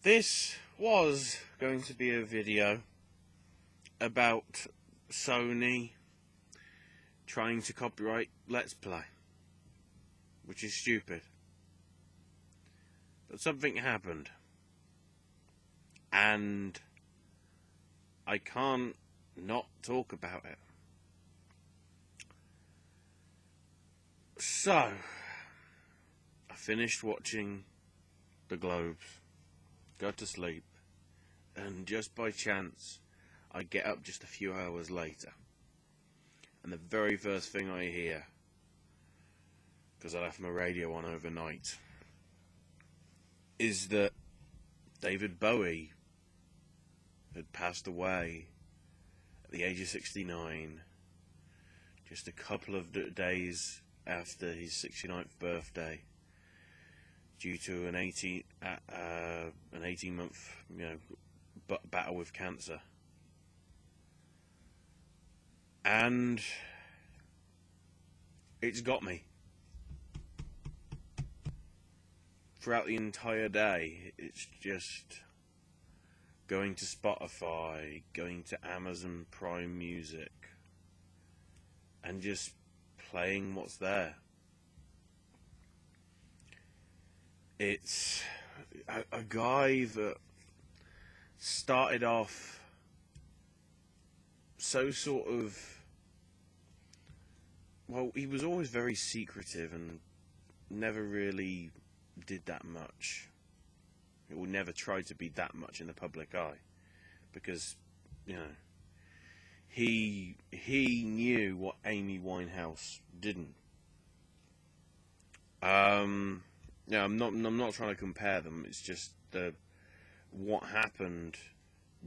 This was going to be a video about Sony trying to copyright Let's Play, which is stupid. But something happened, and I can't not talk about it. So, I finished watching the Globes, go to sleep, and just by chance, I get up just a few hours later, and the very first thing I hear, because I left my radio on overnight, is that David Bowie had passed away at the age of 69, just a couple of days after his 69th birthday, due to an 18-month, battle with cancer. And it's got me. Throughout the entire day, it's just going to Spotify, going to Amazon Prime Music, and just playing what's there. It's a guy that started off so sort of, well, he was always very secretive and never really did that much. He would never try to be that much in the public eye, because, he knew what Amy Winehouse didn't. I'm not trying to compare them. It's just what happened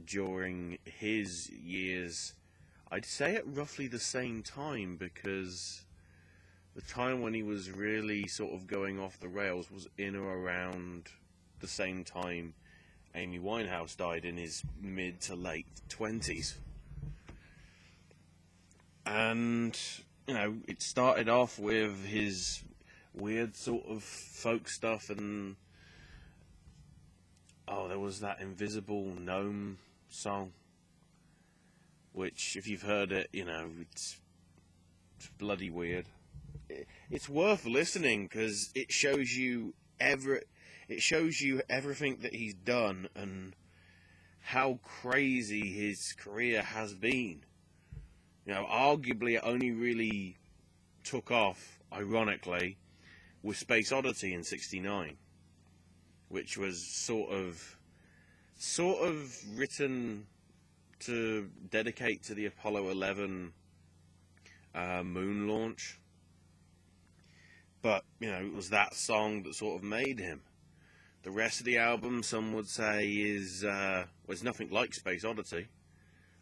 during his years. I'd say at roughly the same time, because the time when he was really sort of going off the rails was in or around the same time Amy Winehouse died, in his mid to late 20s. And, it started off with his weird sort of folk stuff, and there was that Invisible Gnome song, which, if you've heard it, it's bloody weird. It's worth listening, because it shows you everything that he's done and how crazy his career has been. Arguably it only really took off, ironically, with Space Oddity in '69, which was sort of written to dedicate to the Apollo 11 moon launch. But, it was that song that sort of made him. The rest of the album, some would say, is nothing like Space Oddity.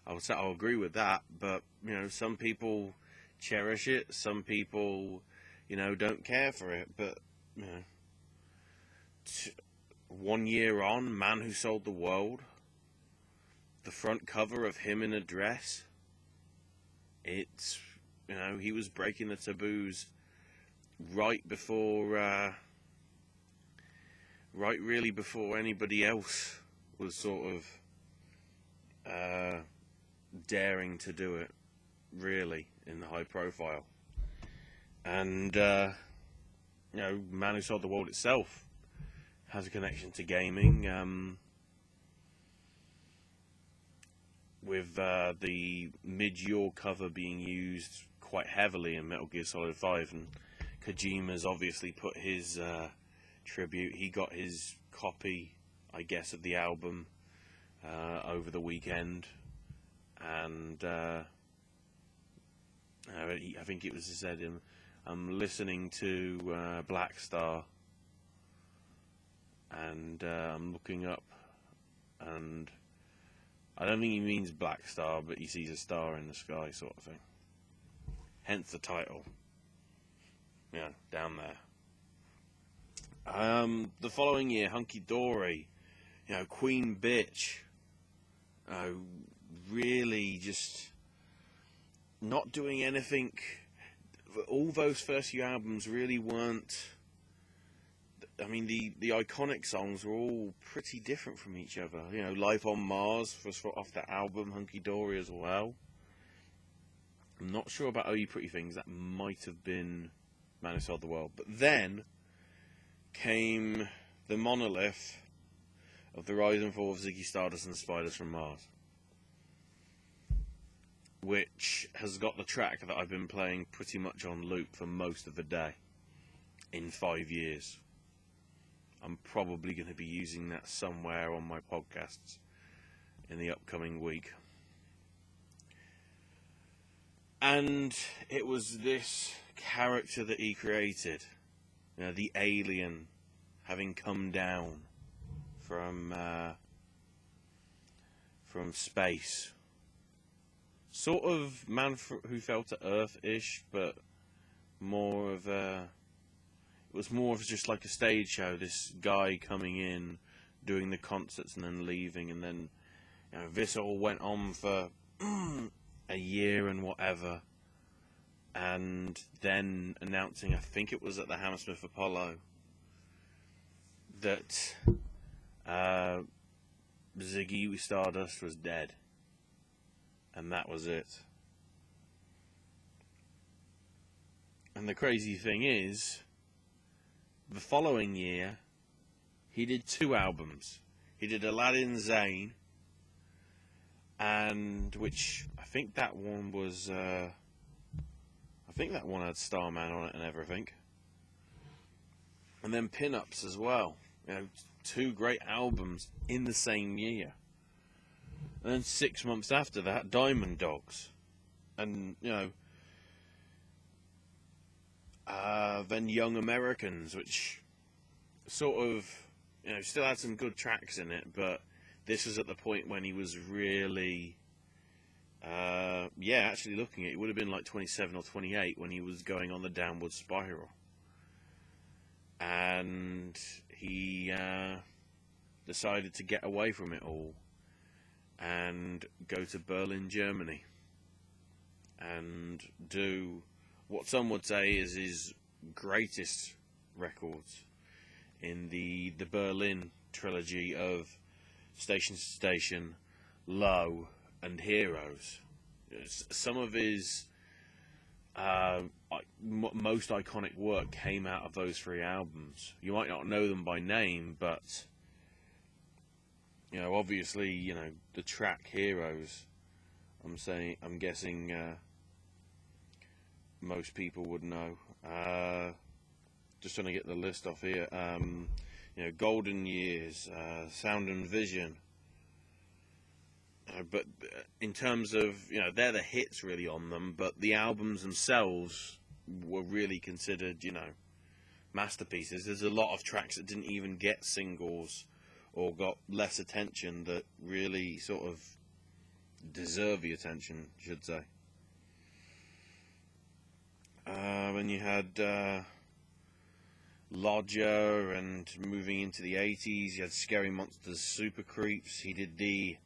I'll agree with that, but, some people cherish it, some people, don't care for it, but, 1 year on, Man Who Sold the World, the front cover of him in a dress, it's, he was breaking the taboos right really before anybody else was sort of daring to do it, really, in the high profile. And Man Who Sold the World itself has a connection to gaming, with the mid-yaw cover being used quite heavily in Metal Gear Solid 5, and Kojima's obviously put his tribute. He got his copy, I guess, of the album over the weekend, and I think it was said, I'm listening to Black Star, and I'm looking up, and I don't think he means Black Star, but he sees a star in the sky, sort of thing. Hence the title. Down there. The following year, Hunky Dory, Queen Bitch, really just not doing anything. All those first few albums really weren't I mean, the iconic songs were all pretty different from each other. You know, Life on Mars was off that album, Hunky Dory as well. I'm not sure about Oh You Pretty Things. That might have been Man Who Sold the World. But then came the monolith of the rise and fall of Ziggy Stardust and the Spiders from Mars, which has got the track that I've been playing pretty much on loop for most of the day in 5 years. I'm probably going to be using that somewhere on my podcasts in the upcoming week. And it was this character that he created, you know, the alien having come down from space. Sort of Man Who Fell to Earth-ish, but more of a... It was more of just like a stage show, this guy coming in, doing the concerts and then leaving, and then, you know, this all went on for a year and whatever, and then announcing, I think it was at the Hammersmith Apollo, that Ziggy Stardust was dead, and that was it. And the crazy thing is, the following year, he did 2 albums. He did Aladdin Sane, and which I think that one was, I think that one had Starman on it and everything. And then Pin-Ups as well. You know, 2 great albums in the same year. And then 6 months after that, Diamond Dogs, and you know. Then Young Americans, which sort of, you know, still had some good tracks in it, but this was at the point when he was really, actually looking at it, would have been like 27 or 28 when he was going on the downward spiral. And he decided to get away from it all and go to Berlin, Germany, and do what some would say is his greatest records in the Berlin trilogy of Station to Station, Low, and Heroes. Some of his most iconic work came out of those 3 albums. You might not know them by name, but you know, obviously, you know, the track Heroes, I'm guessing most people would know. Just trying to get the list off here. You know, Golden Years, Sound and Vision. But in terms of, you know, they're the hits really on them, but the albums themselves were really considered, you know, masterpieces. There's a lot of tracks that didn't even get singles or got less attention that really sort of deserve the attention, I should say. When you had Lodger, and moving into the 80s, you had Scary Monsters, Super Creeps. He did the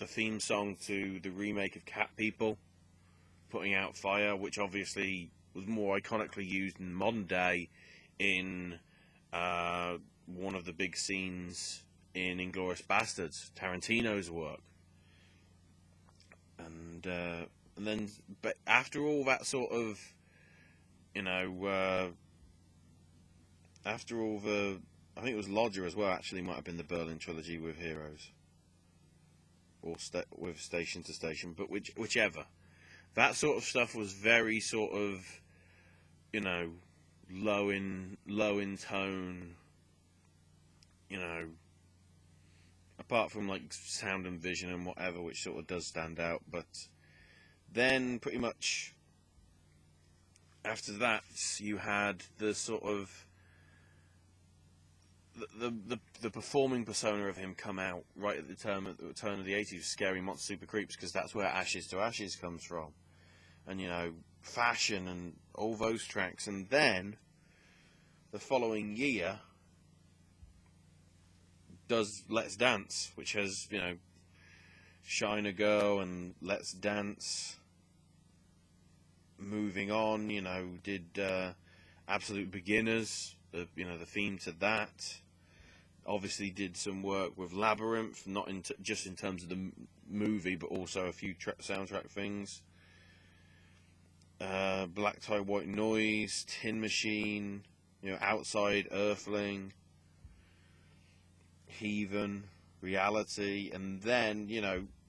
theme song to the remake of Cat People, Putting Out Fire, which obviously was more iconically used in modern day in one of the big scenes in Inglourious Basterds, Tarantino's work. And then, but after all that sort of, you know, after all the, I think it was Lodger as well, actually might have been the Berlin trilogy with Heroes, or with Station to Station, but whichever. That sort of stuff was very sort of, you know, low in tone, you know, apart from like Sound and Vision and whatever, which sort of does stand out. But then pretty much after that, you had the sort of the performing persona of him come out right at the turn of the 80s, Scary Monsters, Super Creeps, because that's where Ashes to Ashes comes from, and you know, Fashion and all those tracks. And then the following year does Let's Dance, which has, you know, Shine a Girl and Let's Dance. Moving on, you know, did Absolute Beginners, the theme to that. Obviously did some work with Labyrinth, not just in terms of the movie, but also a few soundtrack things. Black Tie, White Noise, Tin Machine, Outside, Earthling, Heathen, Reality, and then,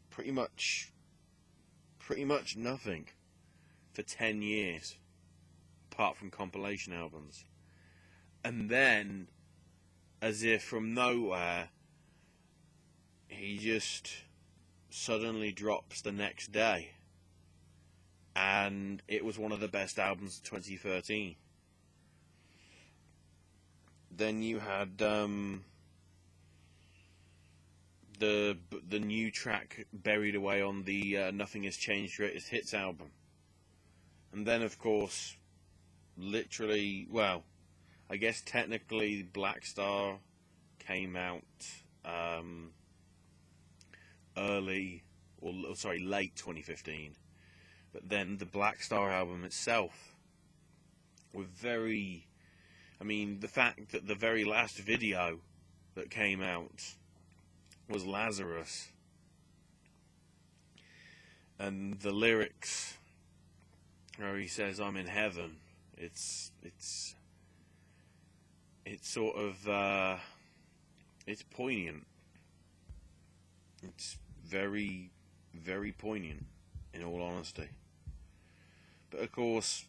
pretty much nothing for 10 years, apart from compilation albums. And then, as if from nowhere, he just suddenly drops the next day. And it was one of the best albums of 2013. Then you had the new track buried away on the Nothing Has Changed Greatest Hits album. And then, of course, literally, well, I guess technically Black Star came out late 2015. But then the Black Star album itself was the fact that the very last video that came out was Lazarus, and the lyrics where he says, "I'm in heaven," it's sort of, it's poignant. It's very, very poignant, in all honesty. But of course,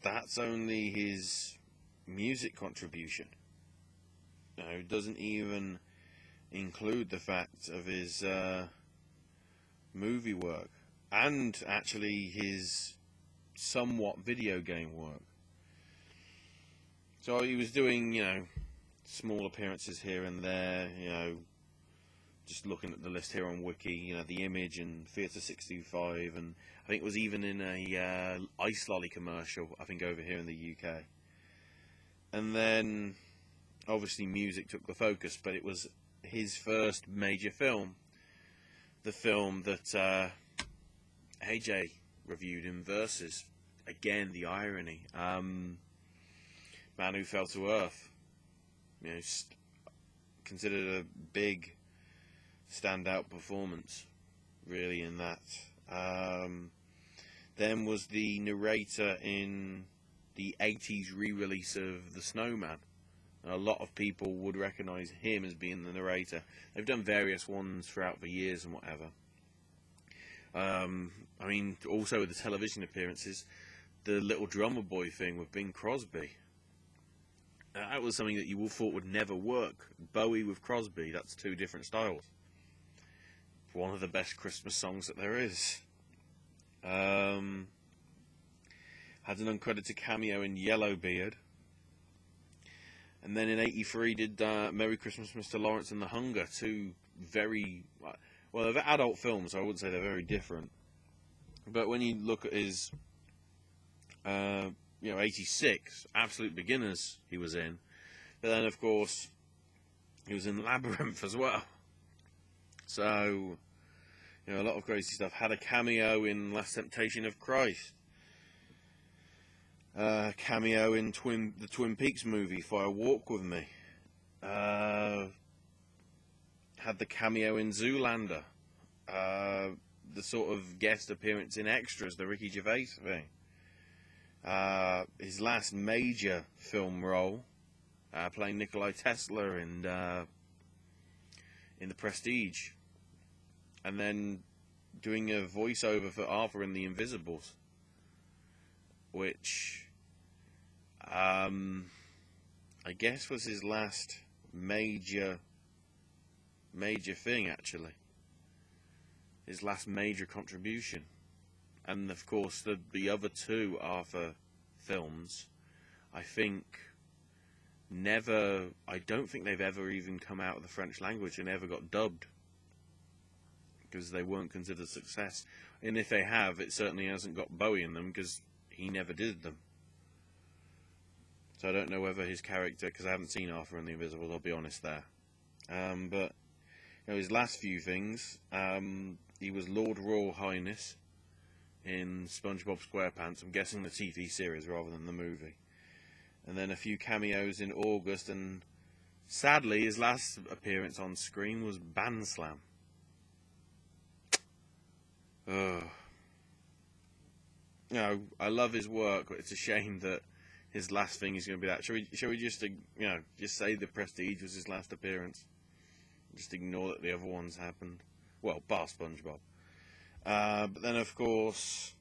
that's only his music contribution. It doesn't even include the fact of his movie work, and actually his somewhat video game work. So he was doing, small appearances here and there, just looking at the list here on Wiki, The Image and Theatre 65, and I think it was even in a Ice Lolly commercial, I think over here in the UK. And then, obviously music took the focus, but it was his first major film. The film that AJ reviewed in Versus. Again, the irony. Man Who Fell to Earth. Considered a big standout performance, really, in that. Then was the narrator in the 80s re-release of The Snowman. A lot of people would recognise him as being the narrator. They've done various ones throughout the years and whatever. Also the television appearances, the Little Drummer Boy thing with Bing Crosby. That was something that you all thought would never work. Bowie with Crosby, that's two different styles. One of the best Christmas songs that there is. Had an uncredited cameo in Yellowbeard. And then in '83 did Merry Christmas, Mr. Lawrence and the Hunger. Two very, they're adult films, so I wouldn't say they're very different. But when you look at his, 86, Absolute Beginners he was in. But then, of course, he was in Labyrinth as well. So, a lot of crazy stuff. Had a cameo in Last Temptation of Christ. Cameo in the Twin Peaks movie, Fire Walk With Me. Had the cameo in Zoolander. The sort of guest appearance in Extras, the Ricky Gervais thing. His last major film role, playing Nikolai Tesla in The Prestige. And then doing a voiceover for Arthur in The Invisibles. Which, I guess was his last major thing, actually. His last major contribution. And, of course, the other two Arthur films, I don't think they've ever even come out of the French language and ever got dubbed. Because they weren't considered a success. And if they have, it certainly hasn't got Bowie in them, because he never did them. So I don't know whether his character, because I haven't seen Arthur and the Invisibles, I'll be honest there. But his last few things, he was Lord Royal Highness in SpongeBob SquarePants. I'm guessing the TV series rather than the movie. and then a few cameos in August, and sadly his last appearance on screen was Bandslam. Ugh. You know, I love his work, but it's a shame that his last thing is going to be that. Shall we just, just say The Prestige was his last appearance? Just ignore that the other ones happened. Well, bar SpongeBob. But then, of course,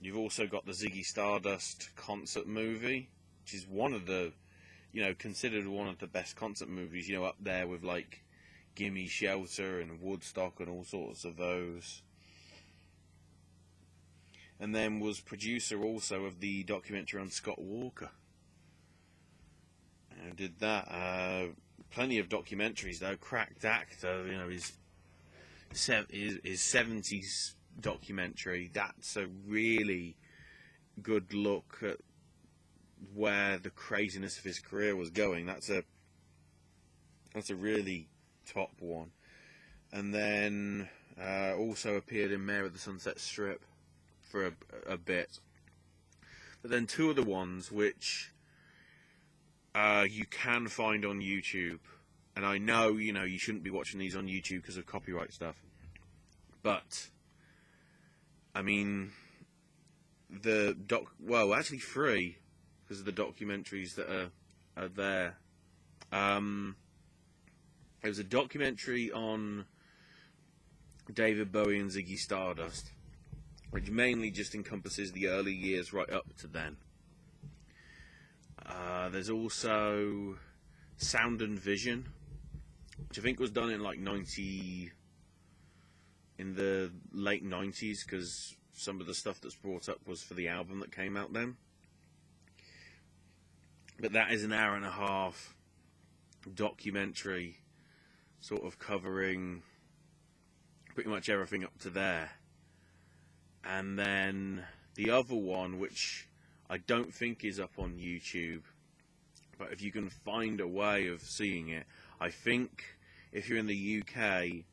you've also got the Ziggy Stardust concert movie, which is one of the, considered one of the best concert movies, up there with, like, Gimme Shelter and Woodstock and all sorts of those. And then was producer also of the documentary on Scott Walker. Did that. Plenty of documentaries though. Cracked Actor, his 70s documentary. That's a really good look at where the craziness of his career was going. That's a really top one. And then also appeared in Mayor of the Sunset Strip for a bit. But then two other ones which you can find on YouTube, and I know you shouldn't be watching these on YouTube because of copyright stuff, but I mean actually free because of the documentaries that are there. There was a documentary on David Bowie and Ziggy Stardust, which mainly just encompasses the early years right up to then. There's also Sound and Vision, which I think was done in in the late 90s, because some of the stuff that's brought up was for the album that came out then. But that is an hour-and-a-half documentary, sort of covering pretty much everything up to there. And then the other one, which I don't think is up on YouTube, but if you can find a way of seeing it, I think if you're in the UK,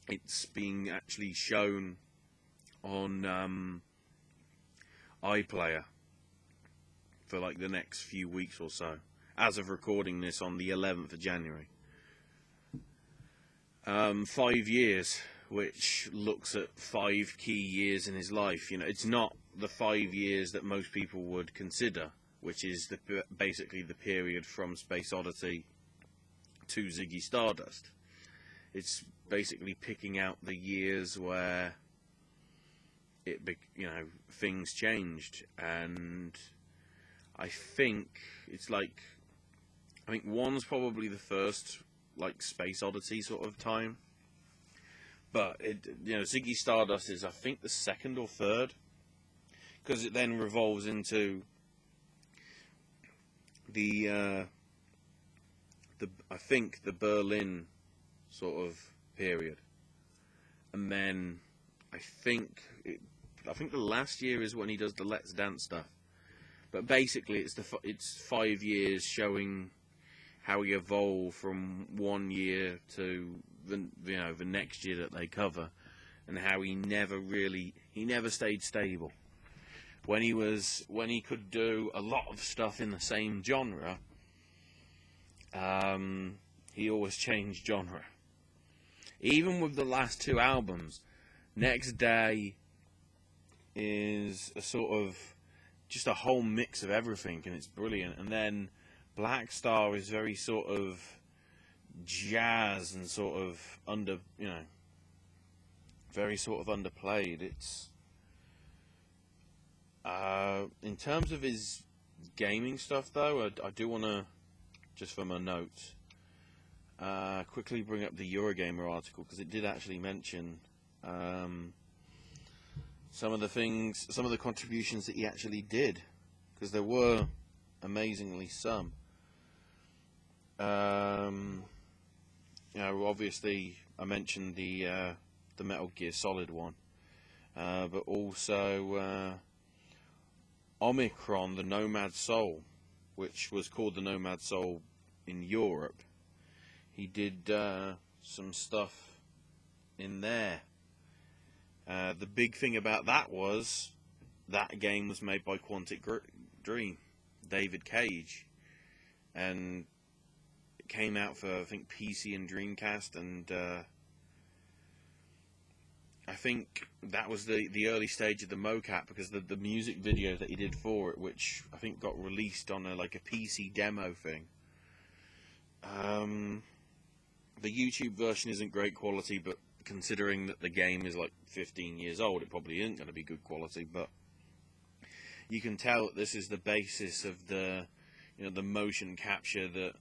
it's being actually shown on iPlayer for like the next few weeks or so, as of recording this on the 11th of January. 5 years, which looks at 5 key years in his life. It's not the 5 years that most people would consider, which is basically the period from Space Oddity to Ziggy Stardust. It's basically picking out the years where things changed, and I think one's probably the first Space Oddity sort of time, but Ziggy Stardust is I think the second or third, because it then revolves into the Berlin sort of period, and then I think the last year is when he does the Let's Dance stuff. But basically, it's 5 years showing how he evolved from one year to the next year that they cover, and how he never stayed stable. When he could do a lot of stuff in the same genre, he always changed genre. Even with the last 2 albums, Next Day is a sort of just a whole mix of everything, and it's brilliant. And then Black Star is very sort of jazz and sort of very sort of underplayed. It's in terms of his gaming stuff, though, I do want to, just for my notes, quickly bring up the Eurogamer article, because it did actually mention some of the contributions that he actually did, because there were amazingly some. Obviously I mentioned the Metal Gear Solid one, but also Omicron, the Nomad Soul, which was called the Nomad Soul in Europe. He did some stuff in there. The big thing about that was that game was made by Quantic Dream, David Cage, and it came out for, I think, PC and Dreamcast, and I think that was the early stage of the mocap, because the music video that he did for it, which I think got released on a PC demo thing. The YouTube version isn't great quality, but considering that the game is like 15 years old, it probably isn't going to be good quality. But you can tell that this is the basis of the motion capture that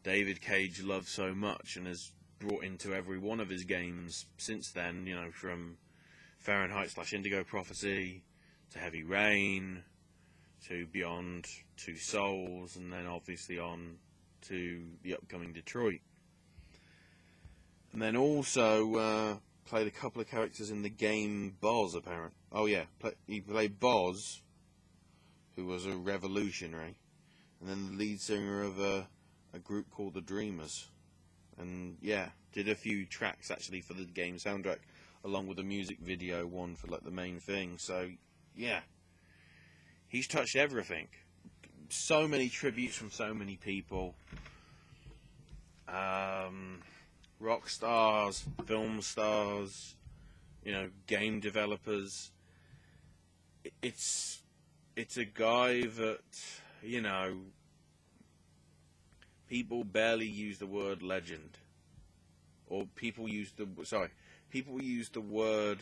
David Cage loves so much and has brought into every one of his games since then, from Fahrenheit/Indigo Prophecy to Heavy Rain to Beyond Two Souls, and then obviously on to the upcoming Detroit. And then also played a couple of characters in the game Boz, apparently. Oh yeah, he played Boz, who was a revolutionary, and then the lead singer of a group called the Dreamers. And yeah, did a few tracks actually for the game soundtrack, along with a music video one for the main thing. So yeah, he's touched everything. So many tributes from so many people. Rock stars, film stars, game developers. It's a guy that, people barely use the word legend, or people use the word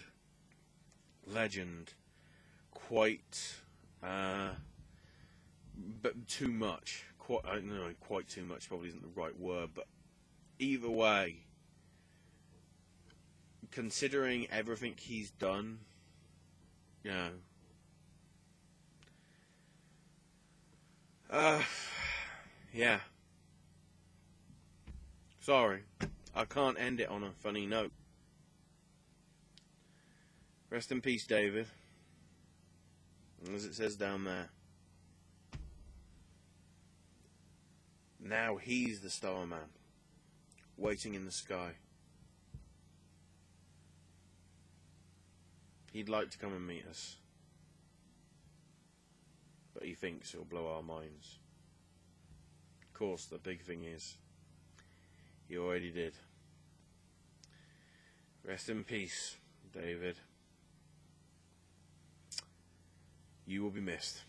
legend quite, but too much. Quite too much probably isn't the right word, but either way, considering everything he's done, yeah. Sorry, I can't end it on a funny note. Rest in peace, David. As it says down there. Now he's the Starman, waiting in the sky. He'd like to come and meet us, but he thinks it'll blow our minds. Of course, the big thing is, he already did. Rest in peace, David. You will be missed.